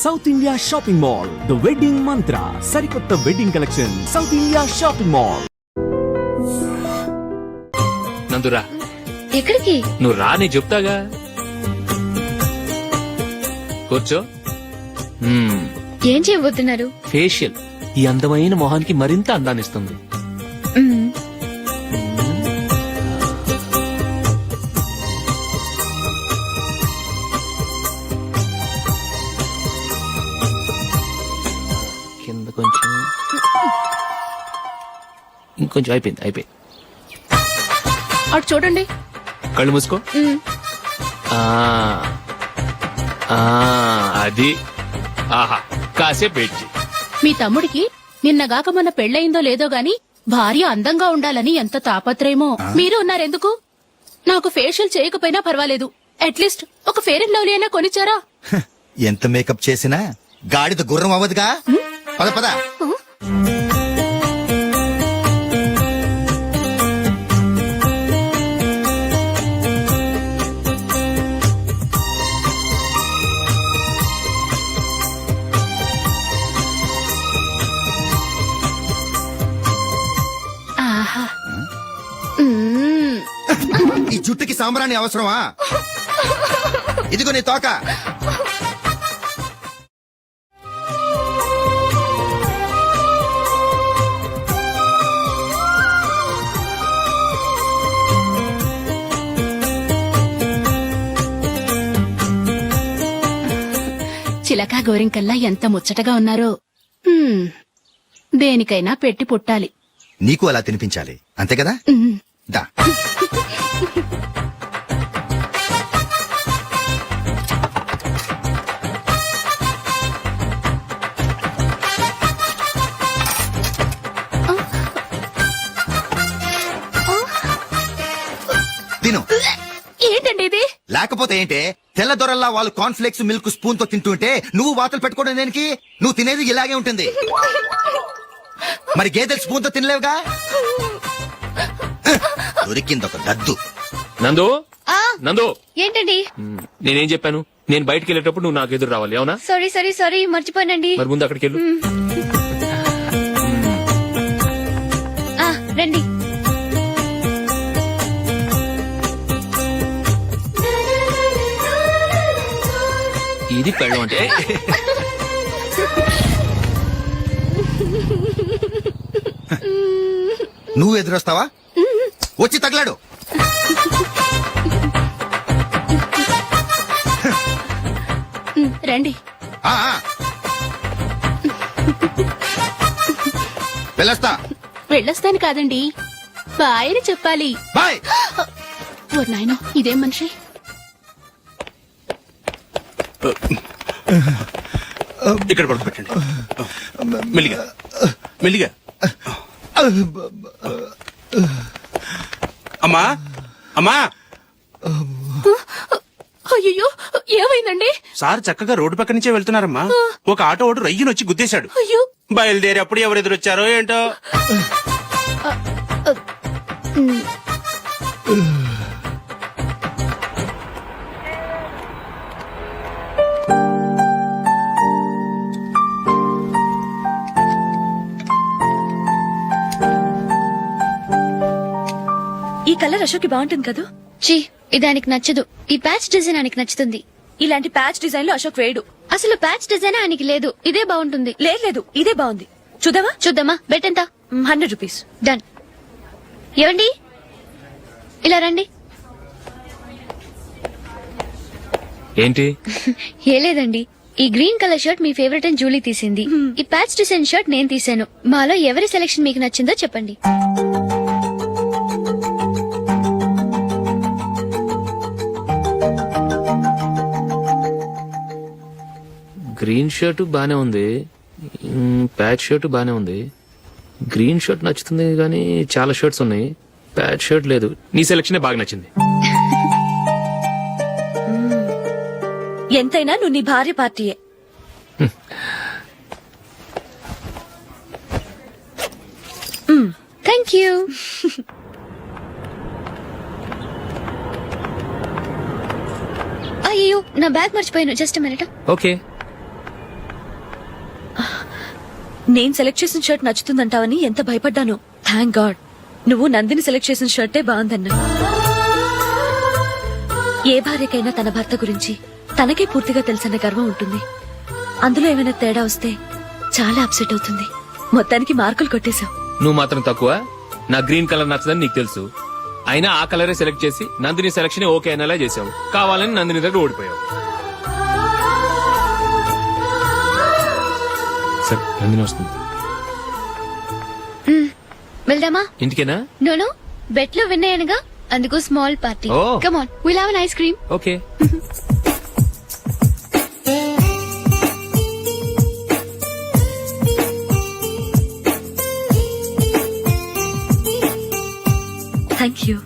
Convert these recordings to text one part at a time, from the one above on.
South India shopping mall, the wedding మంత్ర, సరికొత్త wedding collection, south India shopping mall. Nandura, ఎక్కడికి? నువ్వు రా, నేను చెప్తాగా. కూర్చో. ఏం చేయబోతున్నారు? ఫేషియల్ ఈ అందమైన మొహానికి మరింత అందాన్నిస్తుంది. కింద కొంచెం, ఇంకొంచెం. అయిపోయింది. అటు చూడండి. కళ్ళు మూసుకో. అది. ఆహా, కాసేపు వెయిట్ చెయ్. మీ తమ్ముడికి నిన్నగాక మొన్న పెళ్లయిందో లేదో గాని భార్య అందంగా ఉండాలని ఎంత తాపత్రయమో. మీరు ఉన్నారెందుకు? నాకు ఫేషియల్ చేయకపోయినా పర్వాలేదు, అట్లీస్ట్ ఒక ఫెయిర్ అండ్ లవ్లీ అయినా కొనిచ్చారా? ఎంత మేకప్ చేసినా గాడిద గుర్రం అవ్వదుగా. పద పద. ఈ జుట్టుకి సాంబ్రాణి అవసరమా? ఇదిగో నీ తోక. చిలకా గోరింకల్లా ఎంత ముచ్చటగా ఉన్నారో. దేనికైనా పెట్టి పుట్టాలి. నీకు అలా తినిపించాలి, అంతే కదా? దా. తిను. ఏంటండి ఇది? లేకపోతే ఏంటే, తెల్ల దొరల్లా వాళ్ళు కార్న్ఫ్లేక్స్ మిల్క్ స్పూన్ తో తింటుంటే నువ్వు వాతలు పెట్టుకోవడం దేనికి? నువ్వు తినేది ఇలాగే ఉంటుంది. మరి గేదెలు స్పూన్ తో తినలేవుగా. దొరికిందొక దద్దు. నందు, నందు, ఏంటండి? నేనేం చెప్పాను? నేను బయటికి వెళ్ళేటప్పుడు నువ్వు నాకు ఎదురు రావాలి, అవునా? సారీ మర్చిపోయానండి. మరి ముందు అక్కడికి వెళ్ళు. రండి. ఇది పెళ్ళం అంటే. నువ్వు ఎదురొస్తావా? వచ్చి తగలాడు. రండి. వెళ్ళొస్తాను కాదండి, బాయ్ అని చెప్పాలి. బాయ్. ఓ నాయనో, ఇదేం మనిషి? ఇక్కడ పడుకోబెట్టండి. మెల్లిగా మెల్లిగా. అమ్మా అమ్మా. అయ్యో, ఏమైందండి? సార్ చక్కగా రోడ్డు పక్క నుంచే వెళ్తున్నారమ్మా. ఒక ఆటో ఓడు రయ్యనొచ్చి గుద్దేశాడు. అయ్యో. బయలుదేరి అప్పుడు ఎవరు ఎదురొచ్చారో ఏంటో. ఈ కలర్ అశోక్ కి బాగుంటుంది కదా? చీ, ఇది ఆయనకి నచ్చదు. ఈ ప్యాచ్ డిజైన్ ఆయనకి నచ్చుతుంది. ఇలాంటి ప్యాచ్ డిజైన్ లో అశోక్ వేయడు. అసలు ప్యాచ్ డిజైన్ ఆయనకి లేదు. ఇదే బాగుంటుంది. లేదు, ఇదే బాగుంది. చూద్దామా? బెట్ ఎంత? 100 రూపీస్. డన్. ఏవండి, ఇలా రండి. ఏంటి? ఏ లేదండి, ఈ గ్రీన్ కలర్ షర్ట్ మీ ఫేవరెట్ అని జూలీ తీసింది. ఈ ప్యాచ్ డిజైన్ షర్ట్ నేను తీసాను. మాలో ఎవరి సెలెక్షన్ మీకు నచ్చిందో చెప్పండి. గ్రీన్ షర్ట్ బానే ఉంది, ప్యాచ్ షర్ట్ బానే ఉంది. గ్రీన్ షర్ట్ నచ్చుతుంది కానీ చాలా షర్ట్స్ ఉన్నాయి, ప్యాచ్ షర్ట్ లేదు. నీ సెలెక్షనే బాగా నచ్చింది. ఎంతైనా నువ్వు నీ భార్య పార్టీయే. Thank you. అయ్యో, నా బ్యాగ్ మర్చిపోయాను. Just minute. ఓకే. నేను సెలెక్ట్ చేసిన షర్ట్ నచ్చుతుందంటావని ఎంత భయపడ్డాను. థ్యాంక్ గాడ్ నువ్వు నందిని సెలెక్ట్ చేసిన షర్టే బాగుందన్నా. ఏ భార్యకైనా తన భర్త గురించి తనకే పూర్తిగా తెలుసన్న గర్వం ఉంటుంది. అందులో ఏమైనా తేడా వస్తే చాలా అప్సెట్ అవుతుంది. మొత్తానికి మార్కులు కొట్టేశావు. నువ్వు మాత్రం తక్కువ. నా గ్రీన్ కలర్ నచ్చదని నీకు తెలుసు, అయినా ఆ కలరే సెలెక్ట్ చేసి నందిని సెలక్షన్ ఓకే అనేలా చేసావు. కావాలని నందిని దగ్గర ఓడిపోయావు. సరే, నందిని వస్తుంది. వెళ్దామా? ఇంటికేనా? నోను, బెట్ లో విన్ అయ్యానుగా, అందుకు small party. Oh. Come on, will have an ice cream. Okay. Thank you.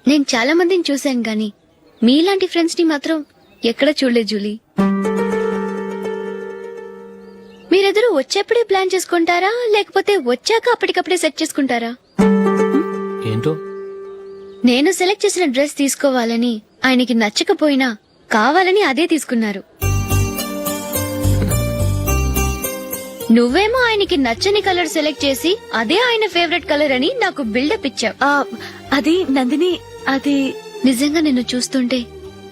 నేను చాలా మందిని చూశాను గాని మీలాంటి ఫ్రెండ్స్ ని మాత్రం ఎక్కడ చూడలేదు జూలీ. మీరెదరూ వచ్చేప్పుడే ప్లాన్ చేసుకుంటారా, లేకపోతే వచ్చాక అప్పటికప్పుడే సెట్ చేసుకుంటారా? ఏంటో నేను సెలెక్ట్ చేసిన డ్రెస్ తీసుకోవాలని ఆయనకి నచ్చకపోయినా కావాలని అదే తీసుకున్నారు. నువ్వేమో ఆయనకి నచ్చని కలర్ సెలెక్ట్ చేసి అదే ఆయన ఫేవరెట్ కలర్ అని నాకు బిల్డప్ ఇచ్చావు. అది నందిని, అది నిజంగా నిన్ను చూస్తుంటే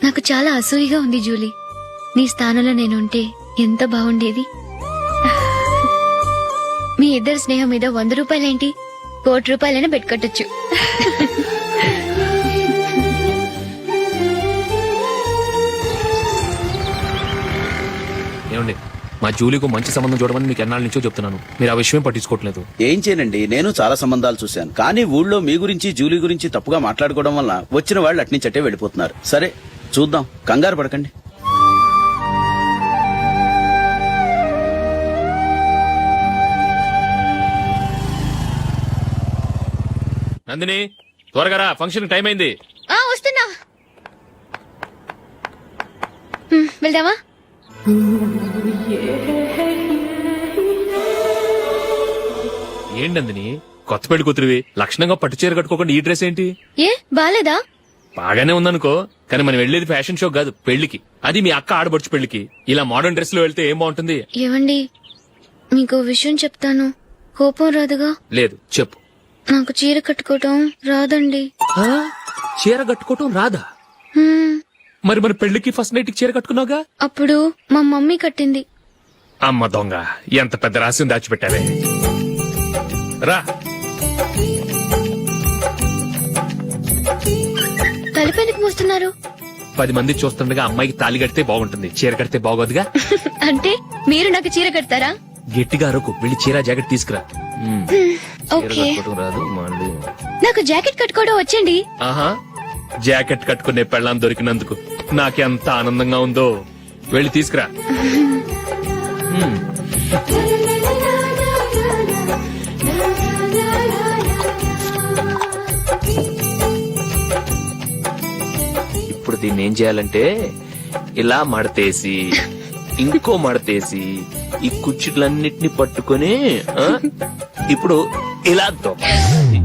నాకు చాలా అసూయగా ఉంది జూలీ. నీ స్థానంలో నేనుంటే ఎంత బాగుండేది. మీ ఇద్దరు స్నేహం మీద 100 రూపాయలేంటి, 1 కోటి రూపాయలైనా పెట్టుకట్టొచ్చు. ఏమండి, మా జూలీకు మంచి సంబంధం చూడమని మీకు ఎన్నాళ్ళ నుంచో చెప్తున్నాను, మీరు ఆ విషయం పట్టించుకోవట్లేదు. ఏం చేయనండి, నేను చాలా సంబంధాలు చూశాను. కానీ ఊళ్ళో మీ గురించి జూలీ గురించి తప్పుగా మాట్లాడుకోవడం వల్ల వచ్చిన వాళ్ళు అట్నుంచటే వెళ్ళిపోతున్నారు. సరే చూద్దాం, కంగారు పడకండి. నందిని, త్వరగా రా, ఫంక్షన్ టైం అయింది. వస్తున్నా. వెళ్దామా? ఏంటి నందిని, కొత్త పెళ్లి కూతురివి, లక్షణంగా పట్టు చీర కట్టుకోకుండా ఈ డ్రెస్ ఏంటి? ఏ బాలేదా? బాగానే ఉందనుకో, కానీ మనం వెళ్లేది ఫ్యాషన్ షో కాదు, పెళ్లికి. అది మీ అక్క ఆడబడుచు పెళ్లికి. ఇలా మోడర్న్ డ్రెస్ లో వెళ్తే ఏం బాగుంటుంది? ఏవండి, మీకు విషయం చెప్తాను, కోపం రాదుగా? లేదు, చెప్పు. నాకు చీర కట్టుకోవటం రాదండి. ఆ? చీర కట్టుకోవటం రాదా? హ్మ్, మరి మన పెళ్లికి ఫస్ట్ నైట్ చీర కట్టుకున్నావుగా? అప్పుడు మా మమ్మీ కట్టింది. అమ్మ దొంగ, ఎంత పెద్ద రహస్యం దాచిపెట్టావే. రా. తలుపెందుకు మోస్తున్నారు? 10 మంది చూస్తుండగా అమ్మాయికి తాళి కడితే బాగుంటుంది, చీర కడితే బాగోదుగా. అంటే మీరు నాకు చీర కడతారా? గట్టిగా అరకు, వెళ్ళి చీర జాకెట్ తీసుకురా. చీర ఓకే. కట్టుకోవటం రాదు మళ్ళీ. నాకు జాకెట్ కట్టుకోవడం వచ్చండి. ఆహా, జాకెట్ కట్టుకునే పెళ్ళాం దొరికినందుకు నాకెంత ఆనందంగా ఉందో. వెళ్ళి తీసుకురా. ఇప్పుడు దీన్ని ఏం చేయాలంటే ఇలా మడతేసి ఇంకో మడతేసి ఈ కుచ్చిట్లన్నిటిని పట్టుకొని ఇప్పుడు ఇలా దొక్కాలి.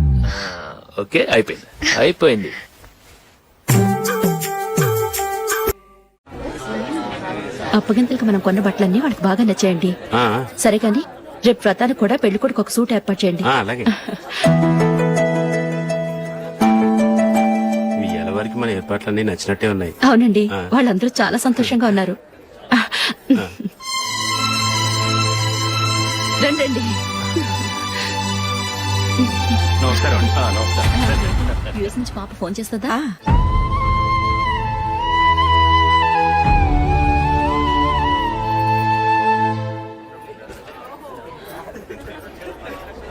ఓకే, అయిపోయింది అయిపోయింది. అప్పగింతలకు మనం కొన్న బట్టలన్నీ వాళ్ళకి బాగా నచ్చాయండి. సరే కానీ రేపు వ్రతానికి కూడా పెళ్లి కొడుకు ఒక సూట్ ఏర్పాటు చేయండి. అలాగే. మీ వరకు మన ఏర్పాట్లన్నీ నచ్చినట్టే ఉన్నాయి. అవునండి, వాళ్ళందరూ చాలా సంతోషంగా ఉన్నారు. రండి. నమస్కారం. నమస్కారం. యూఎస్ నుంచి పాప ఫోన్ చేస్తుందా?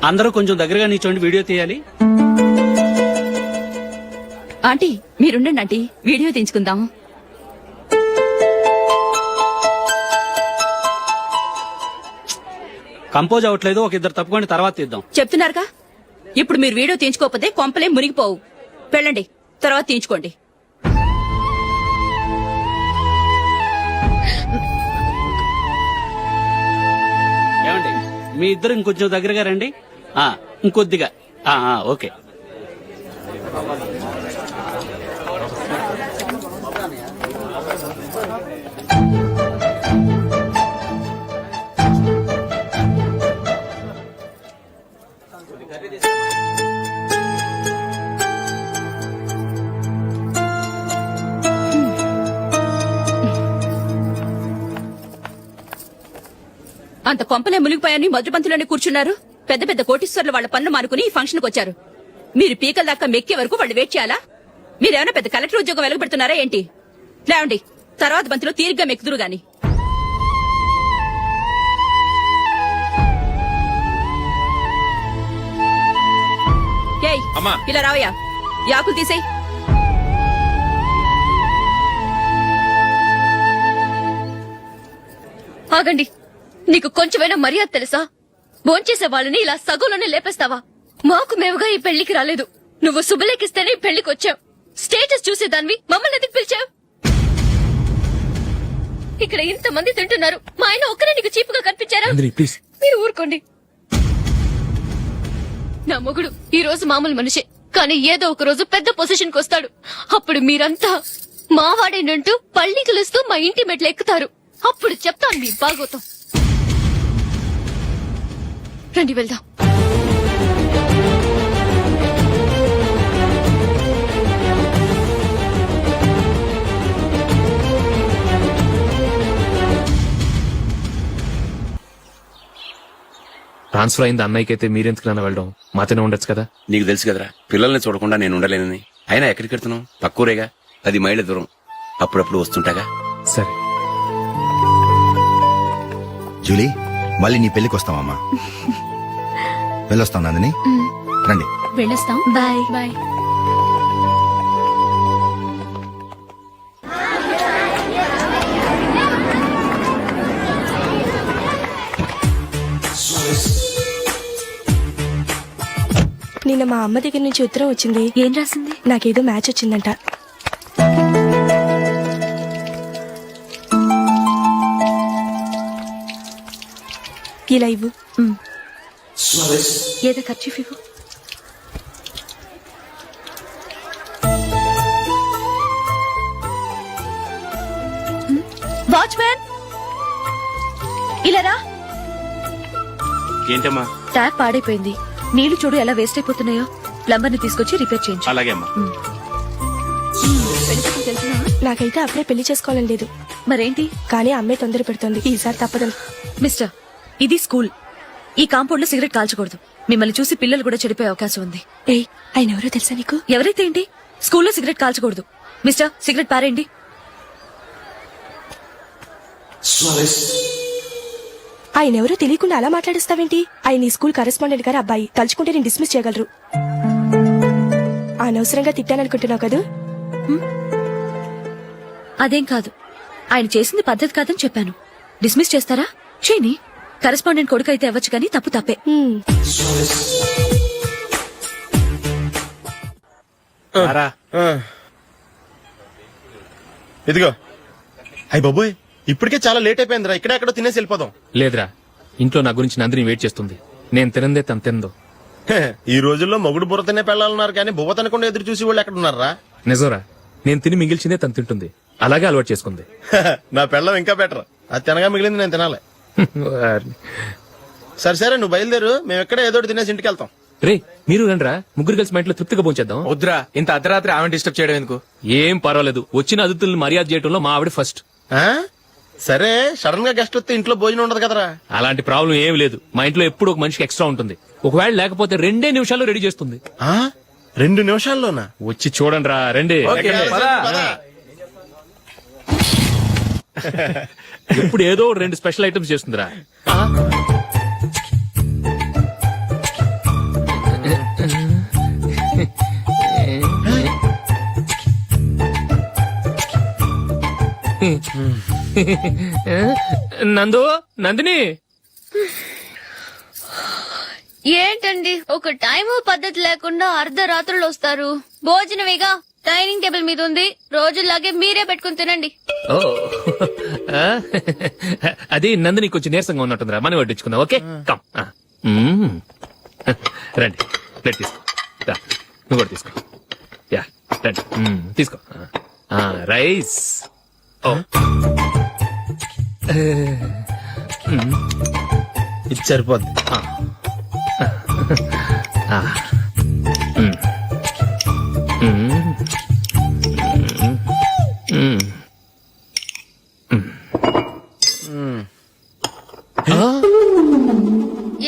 అందరూ కొంచెం దగ్గరగా నిల్చోండి, వీడియో తీయాలి. ఆంటీ మీరుండండి ఆంటీ, వీడియో తీయించుకుందాం. కంపోజ్ అవ్వట్లేదు, ఒక ఇద్దరు తప్పుకొని తర్వాత తీద్దాం. చెప్తున్నారుగా, ఇప్పుడు మీరు వీడియో తీయించుకోకపోతే కొంపలే మునిగిపోవు. వెళ్ళండి, తర్వాత తీయించుకోండి. ఏమండి, మీ ఇద్దరు ఇంకొంచెం దగ్గరగా రండి. ఇంకొద్దిగా ఓకే. అంత కొంపలే మునిగిపోయాని మొదటి పంతులోనే కూర్చున్నారు. పెద్ద పెద్ద కోటీశ్వర్లు వాళ్ళ పనులు మానుకుని ఈ ఫంక్షన్ కు వచ్చారు. మీరు పీకల దాకా మెక్కే వరకు వాళ్ళు వెయిట్ చేయాలా? మీరేమైనా పెద్ద కలెక్టర్ ఉద్యోగం వెలగబెడుతున్నారా ఏంటి? లేవండి, తర్వాత బంతిలో తీరిగ్గా మెక్కుదురు గాని. ఏయ్, అమ్మా. ఇలా రావయ్యా, యాకులు తీసేయ్. ఆగండి, నీకు కొంచెమైనా మర్యాద తెలుసా? భోంచేసే వాళ్ళని ఇలా సగంలోనే లేపేస్తావా? మాకు మేముగా ఈ పెళ్లికి రాలేదు. నువ్వు శుభలేఖిస్తేనే ఈ పెళ్లికి వచ్చావు. స్టేటస్ చూసేదాన్ని మమ్మల్ని ఎందుకు పిలిచావు? ఇక్కడ ఇంతమంది తింటున్నారు, మా ఆయన ఒక్కరే నీకు చీపుగా కనిపించారా? ప్లీజ్. మీరు ఊరుకోండి. నా మొగుడు ఈ రోజు మామూలు మనిషే, కానీ ఏదో ఒక రోజు పెద్ద పొజిషన్ కి వస్తాడు. అప్పుడు మీరంతా మావాడేనంటూ పళ్ళి కలుస్తూ మా ఇంటి మెట్లు ఎక్కుతారు. అప్పుడు చెప్తాను మీ బాగోతం. రండి వెళ్దాం. ట్రాన్స్ఫర్ అయింది అన్నయ్యకి అయితే మీరెందుకు వెళ్ళడం? మాతోనే ఉండొచ్చు కదా. నీకు తెలుసు కదరా, పిల్లల్ని చూడకుండా నేను ఉండలేనని. అయినా ఎక్కడికి వెళ్తున్నావు? పక్కూరేగా, 10 మైళ్ళ దూరం. అప్పుడప్పుడు వస్తుంటాగా. సరే. జూలీ, మళ్ళీ నీ పెళ్లికి వస్తామమ్మా. వెళ్ళొస్తాం నందిని, రండి. వెళ్ళొస్తాం. బాయ్. బాయ్. నిన్న మా అమ్మ దగ్గర నుంచి ఉత్తరం వచ్చింది. ఏం రాసింది? నాకేదో మ్యాచ్ వచ్చిందంట. ఇలా ఇవ్వు. ఏదో ఖర్చు ఇవ్వు. వాచ్మ్యాన్, ఇలా రా. ఏంటమ్మా? ట్యాప్ పాడైపోయింది. నీళ్లు చూడు ఎలా వేస్ట్ అయిపోతున్నాయో. ప్లంబర్ ని తీసుకొచ్చి రిపేర్ చేయించు. అలాగే అమ్మా. నాకైతే అప్పుడే పెళ్లి చేసుకోవాలని లేదు. మరేంటి? కానీ అమ్మే తొందర పెడుతోంది. ఈసారి తప్పదని. మిస్టర్, ఇది స్కూల్. ఈ కాంపౌండ్ లో సిగరెట్ కాల్చకూడదు. మిమ్మల్ని చూసి పిల్లలు కూడా చెడిపోయే అవకాశం ఉంది. ఏయ్, ఆయన ఎవరో తెలుసా నీకు? ఎవరైతే ఏంటి? స్కూల్లో సిగరెట్ కాల్చకూడదు. మిస్టర్, సిగరెట్ పారేయండి. ఆయన ఎవరో తెలియకుండా అలా మాట్లాడిస్తావేంటి? ఆయన ఈ స్కూల్ కరెస్పాండెంట్ గారు అబ్బాయి. తలుచుకుంటే నేను డిస్మిస్ చేయగలరు. అనవసరంగా తిట్టాననుకుంటున్నావు కదా? అదేం కాదు. ఆయన చేసింది పద్ధతి కాదని చెప్పాను. డిస్మిస్ చేస్తారా? చేయని. కరెస్పాండెంట్ కొడుకు అయితే అవ్వచ్చు కానీ తప్పు తప్పే. ఇదిగో. అయ్య బాబోయ్, ఇప్పటికే చాలా లేట్ అయిపోయిందిరా. ఇక్కడెక్కడో తినేసి వెళ్ళిపోదాం. లేదురా, ఇంట్లో నా గురించి నందిని వెయిట్ చేస్తుంది. నేను తినందే తను తిందో. ఈ రోజుల్లో మొగుడు బుర్ర తినే పెళ్ళాలన్నారు కానీ బువ్వ తినకుండా ఎదురు చూసి వాళ్ళు ఎక్కడ ఉన్నారా? నిజంరా, నేను తిని మిగిల్చిందే తను తింటుంది. అలాగే అలవాటు చేసుకుంది. నా పెళ్ళం ఇంకా బెటర్. అది తినగా మిగిలింది నేను తినాలి. సరే సరే, నువ్వు బయలుదేరు. మేము ఎక్కడ ఏదో ఒకటి తినేసి ఇంటికి వెళ్తాం. రే, మీరు రండిరా, ముగ్గురు కలిసి మా ఇంట్లో తృప్తిగా పోంచేద్దాం. వద్దురా, ఇంత అర్ధరాత్రి ఆమె డిస్టర్బ్ చేయడం ఎందుకు? ఏం పర్వాలేదు, వచ్చిన అతిథులను మర్యాద చేయడంలో మా ఆవిడ ఫస్ట్. ఆ? సరే, సడన్ గా గెస్ట్ వస్తే ఇంట్లో భోజనం ఉండదు కదరా. అలాంటి ప్రాబ్లం ఏం లేదు. మా ఇంట్లో ఎప్పుడు ఒక మనిషికి ఎక్స్ట్రా ఉంటుంది. ఒకవేళ లేకపోతే 2 నిమిషాల్లో రెడీ చేస్తుంది. 2 నిమిషాల్లోనా? వచ్చి చూడండి రా, రండి. ఇప్పుడు ఏదో 2 స్పెషల్ ఐటమ్స్ చేస్తుందిరా. నందిని, ఏంటండి ఒక టైము పద్ధతి లేకుండా అర్ధరాత్రులు వస్తారు? భోజనమేగా డైనింగ్ టేబుల్ మీద ఉంది. రోజుల్లాగే మీరే పెట్టుకుని తినండి. ఓ అది నందిని కొంచెం నీరసంగా ఉన్నట్టుందిరా. మనం వడ్డించుకుందాం. Okay, come. రండి. ప్లేట్ తీసుకో రా, నువ్వు కూడా తీసుకో యా రండి తీసుకో రైస్ ఓ ఇది సరిపోద్ది.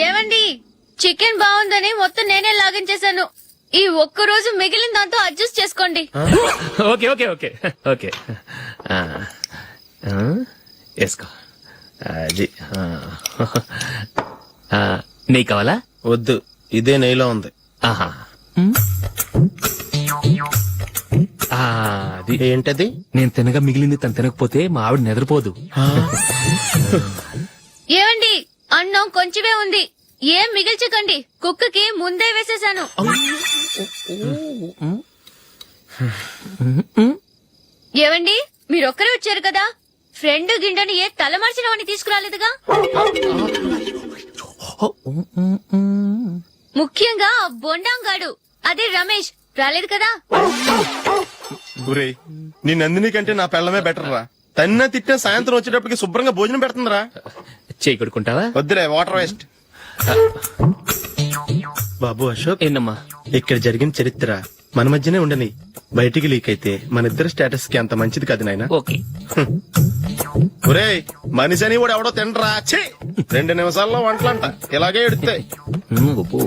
ఏమండి చికెన్ బాగుందని మొత్తం నేనే లాగించేశాను. ఈ ఒక్క రోజు మిగిలిన దాంతో అడ్జస్ట్ చేసుకోండి. ఓకే ఓకే ఓకే ఓకే వేసుకో అది నెయ్యి కావాలా? వద్దు, ఇదే నెయ్యిలో ఉంది. ఆహా అది ఏంటది? నేను తినగా మిగిలింది తను తినకపోతే మా ఆవిడ నిద్రపోదు. ఏమండి అన్నం కొంచెమే ఉంది, ఏం మిగిల్చకండి. కుక్కకి ముందే వేసేశాను. ఏవండి మీరొక్కరే వచ్చారు కదా, ఫ్రెండ్ గిండెని ఏ తలమార్చిన వాడిని తీసుకురాలేదుగా? ముఖ్యంగా ఆ బొండాంగాడు అదే రమేష్ రాలేదు కదా? ఒరేయ్, నీ నందిని కంటే నా పెళ్ళమే బెటర్ రా. తన్న తిట్టిన సాయంత్రం వచ్చేటప్పటికి శుభ్రంగా భోజనం పెడుతుందిరా. చేయి కొడుకుంటావా? వద్దులే, వాటర్ వేస్ట్. బాబు అశోక్, ఏంటమ్మా? ఇక్కడ జరిగిన చరిత్ర మన మధ్యనే ఉండని, బయటికి లీక్ అయితే మన ఇద్దరు స్టేటస్ కి అంత మంచిది కాదు నాయన. ఓకే ఒరేయ్, మనిషి అని కూడా ఎవడో తినరా. 2 నిమిషాల్లో వంటలంట ఇలాగే ఎడుతాయి. అబ్బో.